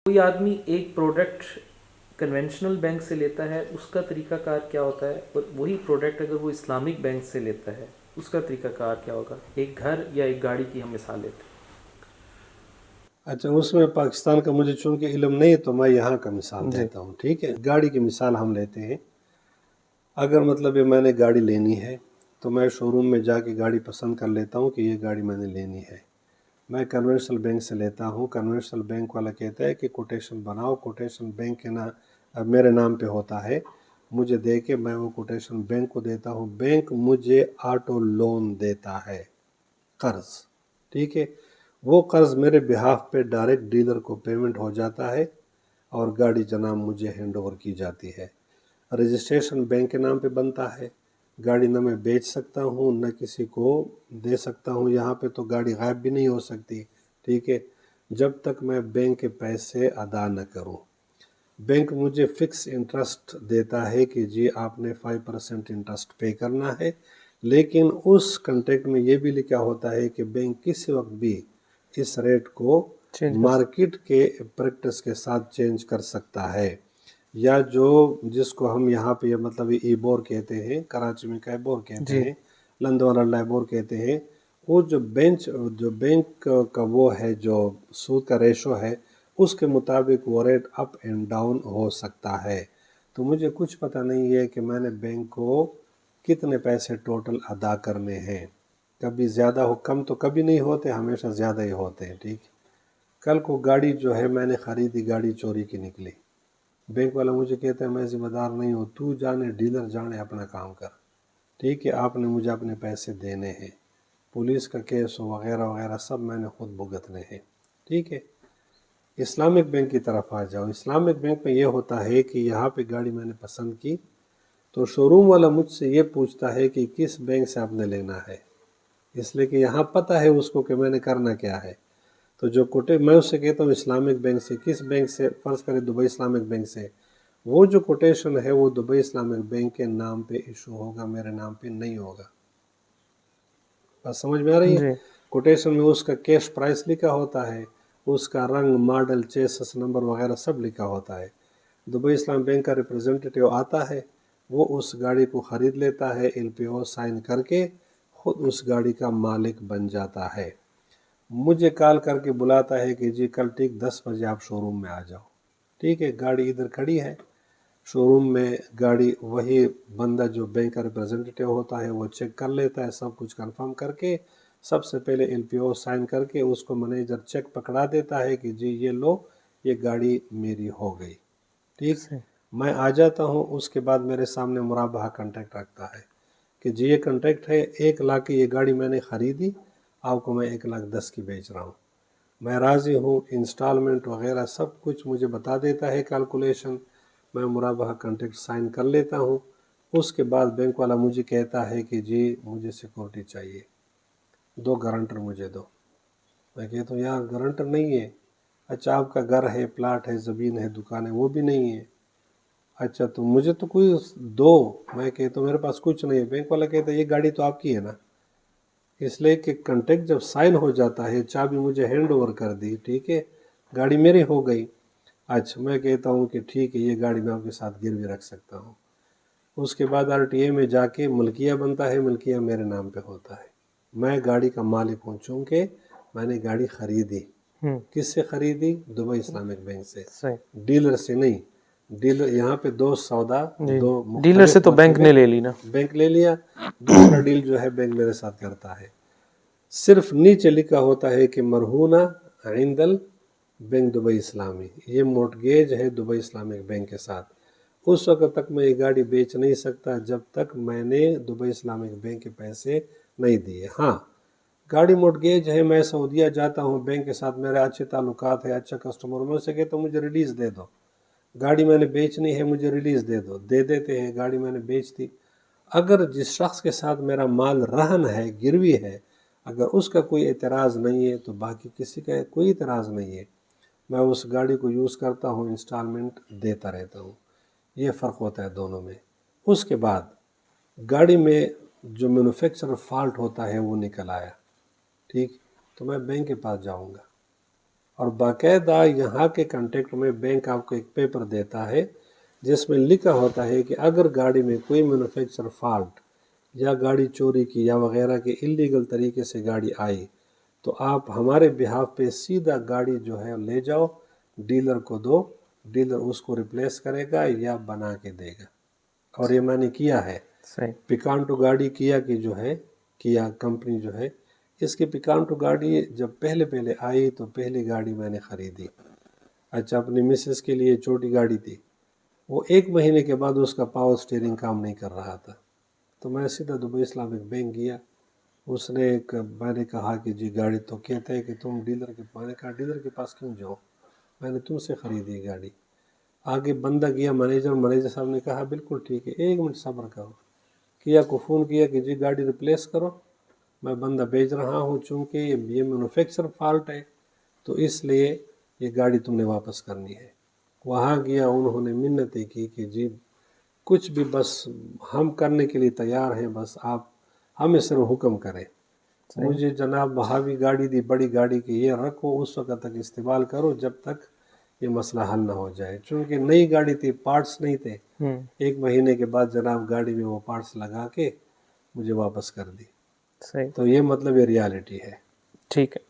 کوئی آدمی ایک پروڈکٹ کنونشنل بینک سے لیتا ہے اس کا طریقہ کار کیا ہوتا ہے، اور وہی پروڈکٹ اگر وہ اسلامک بینک سے لیتا ہے اس کا طریقہ کار کیا ہوگا؟ ایک گھر یا ایک گاڑی کی ہم مثال لیتے ہیں۔ اچھا، اس میں پاکستان کا مجھے چونکہ علم نہیں ہے تو میں یہاں کا مثال دیتا ہوں، ٹھیک ہے۔ گاڑی کی مثال ہم لیتے ہیں۔ اگر مطلب یہ میں نے گاڑی لینی ہے تو میں شو روم میں جا کے گاڑی پسند کر لیتا ہوں کہ یہ گاڑی میں نے لینی ہے۔ میں کنونشنل بینک سے لیتا ہوں، کنونشنل بینک والا کہتا ہے کہ کوٹیشن بناؤ، کوٹیشن بینک کے میرے نام پہ ہوتا ہے، مجھے دے کے میں وہ کوٹیشن بینک کو دیتا ہوں، بینک مجھے آٹو لون دیتا ہے، قرض، ٹھیک ہے۔ وہ قرض میرے بہاف پہ ڈائریکٹ ڈیلر کو پیمنٹ ہو جاتا ہے اور گاڑی جناب مجھے ہینڈ اوور کی جاتی ہے۔ رجسٹریشن بینک کے نام پہ بنتا ہے، گاڑی نہ میں بیچ سکتا ہوں نہ کسی کو دے سکتا ہوں، یہاں پہ تو گاڑی غائب بھی نہیں ہو سکتی، ٹھیک ہے، جب تک میں بینک کے پیسے ادا نہ کروں۔ بینک مجھے فکس انٹرسٹ دیتا ہے کہ جی آپ نے 5% انٹرسٹ پے کرنا ہے، لیکن اس کنٹریکٹ میں یہ بھی لکھا ہوتا ہے کہ بینک کسی وقت بھی اس ریٹ کو مارکیٹ کے پریکٹس کے ساتھ چینج کر سکتا ہے، یا جس کو ہم یہاں پہ مطلب ای بور کہتے ہیں، کراچی میں کا بور کہتے ہیں، لندوالا لائبور کہتے ہیں، وہ جو بینک کا وہ ہے جو سود کا ریشو ہے اس کے مطابق وہ ریٹ اپ اینڈ ڈاؤن ہو سکتا ہے۔ تو مجھے کچھ پتہ نہیں ہے کہ میں نے بینک کو کتنے پیسے ٹوٹل ادا کرنے ہیں، کبھی زیادہ ہو، کم تو کبھی نہیں ہوتے، ہمیشہ زیادہ ہی ہوتے ہیں، ٹھیک۔ کل کو گاڑی جو ہے میں نے خریدی، گاڑی چوری کی نکلی، بینک والا مجھے کہتا ہے میں ذمہ دار نہیں ہوں، تو جانے ڈیلر جانے اپنا کام کر، ٹھیک ہے، آپ نے مجھے اپنے پیسے دینے ہیں، پولیس کا کیس وغیرہ وغیرہ سب میں نے خود بھگتنے ہیں، ٹھیک ہے۔ اسلامک بینک کی طرف آ جاؤ، اسلامک بینک میں یہ ہوتا ہے کہ یہاں پہ گاڑی میں نے پسند کی تو شو روم والا مجھ سے یہ پوچھتا ہے کہ کس بینک سے آپ نے لینا ہے، اس لیے کہ یہاں پتہ ہے اس کو کہ میں نے کرنا کیا ہے۔ تو میں اس سے کہتا ہوں اسلامک بینک سے، کس بینک سے؟ فرض کرے دبئی اسلامک بینک سے، وہ جو کوٹیشن ہے وہ دبئی اسلامک بینک کے نام پہ ایشو ہوگا، میرے نام پہ نہیں ہوگا۔ بس سمجھ میں آ رہی ہے؟ کوٹیشن میں اس کا کیش پرائس لکھا ہوتا ہے، اس کا رنگ، ماڈل، چیسس نمبر وغیرہ سب لکھا ہوتا ہے۔ دبئی اسلام بینک کا ریپرزنٹیٹیو آتا ہے، وہ اس گاڑی کو خرید لیتا ہے، LPO سائن کر کے خود اس گاڑی کا مالک بن جاتا ہے۔ مجھے کال کر کے بلاتا ہے کہ جی کل ٹھیک 10 بجے آپ شو روم میں آ جاؤ، ٹھیک ہے، گاڑی ادھر کھڑی ہے شو روم میں، گاڑی وہی بندہ جو بینک کا ریپرزنٹیٹیو ہوتا ہے وہ چیک کر لیتا ہے، سب کچھ کنفرم کر کے سب سے پہلے LPO سائن کر کے اس کو مینیجر چیک پکڑا دیتا ہے کہ جی یہ لو، یہ گاڑی میری ہو گئی، ٹھیک۔ میں آ جاتا ہوں، اس کے بعد میرے سامنے مرابحہ کنٹریکٹ رکھتا ہے کہ جی یہ کنٹریکٹ ہے، 1 لاکھ کی یہ گاڑی میں نے خریدی، آپ کو میں 1,10,000 کی بیچ رہا ہوں، میں راضی ہوں، انسٹالمنٹ وغیرہ سب کچھ مجھے بتا دیتا ہے کیلکولیشن، میں مرابحہ کنٹریکٹ سائن کر لیتا ہوں۔ اس کے بعد بینک والا مجھے کہتا ہے کہ جی مجھے سیکورٹی چاہیے، 2 گارنٹر مجھے دو۔ میں کہتا ہوں یار گارنٹر نہیں ہے۔ اچھا آپ کا گھر ہے، پلاٹ ہے، زمین ہے، دکان ہے، وہ بھی نہیں ہے۔ اچھا تو مجھے تو کوئی دو۔ میں کہتا ہوں میرے پاس کچھ نہیں ہے۔ بینک والا کہتا ہے یہ گاڑی تو آپ کی ہے نا، اس لیے کہ کنٹریکٹ جب سائن ہو جاتا ہے، چابی مجھے ہینڈ اوور کر دی، ٹھیک ہے، گاڑی میری ہو گئی۔ اچھا میں کہتا ہوں کہ ٹھیک ہے یہ گاڑی میں آپ کے ساتھ گروی رکھ سکتا ہوں۔ اس کے بعد RTA میں جا کے ملکیہ بنتا ہے، ملکیہ میرے نام پہ ہوتا ہے، میں گاڑی کا مالک ہوں، چونکہ میں نے گاڑی خریدی۔ کس سے خریدی؟ دبئی اسلامک بینک سے، ڈیلر سے نہیں۔ ڈیلر یہاں پہ دو سودا، دو ڈیلر سے تو بینک نے لے لی نا، بینک لے لیا، دوسرا ڈیل جو ہے بینک میرے ساتھ کرتا ہے۔ صرف نیچے لکھا ہوتا ہے کہ مرہونہ عند بینک دبئی اسلامی، یہ مورٹگیج ہے دبئی اسلامک بینک کے ساتھ۔ اس وقت تک میں یہ گاڑی بیچ نہیں سکتا جب تک میں نے دبئی اسلامک بینک کے پیسے نہیں دیے۔ ہاں گاڑی مورٹگیج ہے، میں سعودیہ جاتا ہوں، بینک کے ساتھ میرے اچھے تعلقات ہیں، اچھا کسٹمر، میں اسے کہتا ہوں مجھے ریلیز دے دو، گاڑی میں نے بیچنی ہے، مجھے ریلیز دے دو، دے دیتے ہیں، گاڑی میں نے بیچ دی۔ اگر جس شخص کے ساتھ میرا مال رہن ہے، گروی ہے، اگر اس کا کوئی اعتراض نہیں ہے تو باقی کسی کا کوئی اعتراض نہیں ہے، میں اس گاڑی کو یوز کرتا ہوں، انسٹالمنٹ دیتا رہتا ہوں۔ یہ فرق ہوتا ہے دونوں میں۔ اس کے بعد گاڑی میں جو مینوفیکچرر فالٹ ہوتا ہے وہ نکل آیا، ٹھیک، تو میں بینک کے پاس جاؤں گا، اور باقاعدہ یہاں کے کنٹیکٹ میں بینک آپ کو ایک پیپر دیتا ہے جس میں لکھا ہوتا ہے کہ اگر گاڑی میں کوئی مینوفیکچر فالٹ یا گاڑی چوری کی یا وغیرہ کے انلیگل طریقے سے گاڑی آئی تو آپ ہمارے بہاف پہ سیدھا گاڑی جو ہے لے جاؤ، ڈیلر کو دو، ڈیلر اس کو ریپلیس کرے گا یا بنا کے دے گا. اور یہ میں نے کیا ہے. صحیح. پکانٹو گاڑی کیا کی جو ہے، کیا کمپنی جو ہے، اس کی پکانٹو گاڑی جب پہلے آئی تو پہلی گاڑی میں نے خریدی. اچھا، اپنی مسز کے لیے چھوٹی گاڑی تھی. وہ 1 مہینے کے بعد اس کا پاور سٹیئرنگ کام نہیں کر رہا تھا، تو میں سیدھا دبئی اسلامک بینک گیا. اس نے میں نے کہا کہ جی گاڑی تو کہتے ہیں کہ تم ڈیلر کے پاس. میں نے کہا ڈیلر کے پاس کیوں جاؤ، میں نے تم سے خریدی گاڑی. آگے بندہ گیا مینیجر صاحب نے کہا بالکل ٹھیک ہے، 1 منٹ صبر کرو. کیا کو فون کیا کہ جی گاڑی ریپلیس کرو، میں بندہ بھیج رہا ہوں، چونکہ یہ مینوفیکچر فالٹ ہے تو اس لیے یہ گاڑی تم نے واپس کرنی ہے. وہاں گیا، انہوں نے منتیں کی کہ جی کچھ بھی، بس ہم کرنے کے لیے تیار ہیں، بس آپ ہمیں صرف حکم کریں. مجھے جناب بہاوی گاڑی دی، بڑی گاڑی کی، یہ رکھو اس وقت تک استعمال کرو جب تک یہ مسئلہ حل نہ ہو جائے. چونکہ نئی گاڑی تھی، پارٹس نہیں تھے. 1 مہینے کے بعد جناب گاڑی میں وہ پارٹس لگا کے مجھے واپس کر دی. صحیح. تو یہ مطلب یہ ریالٹی ہے. ٹھیک ہے.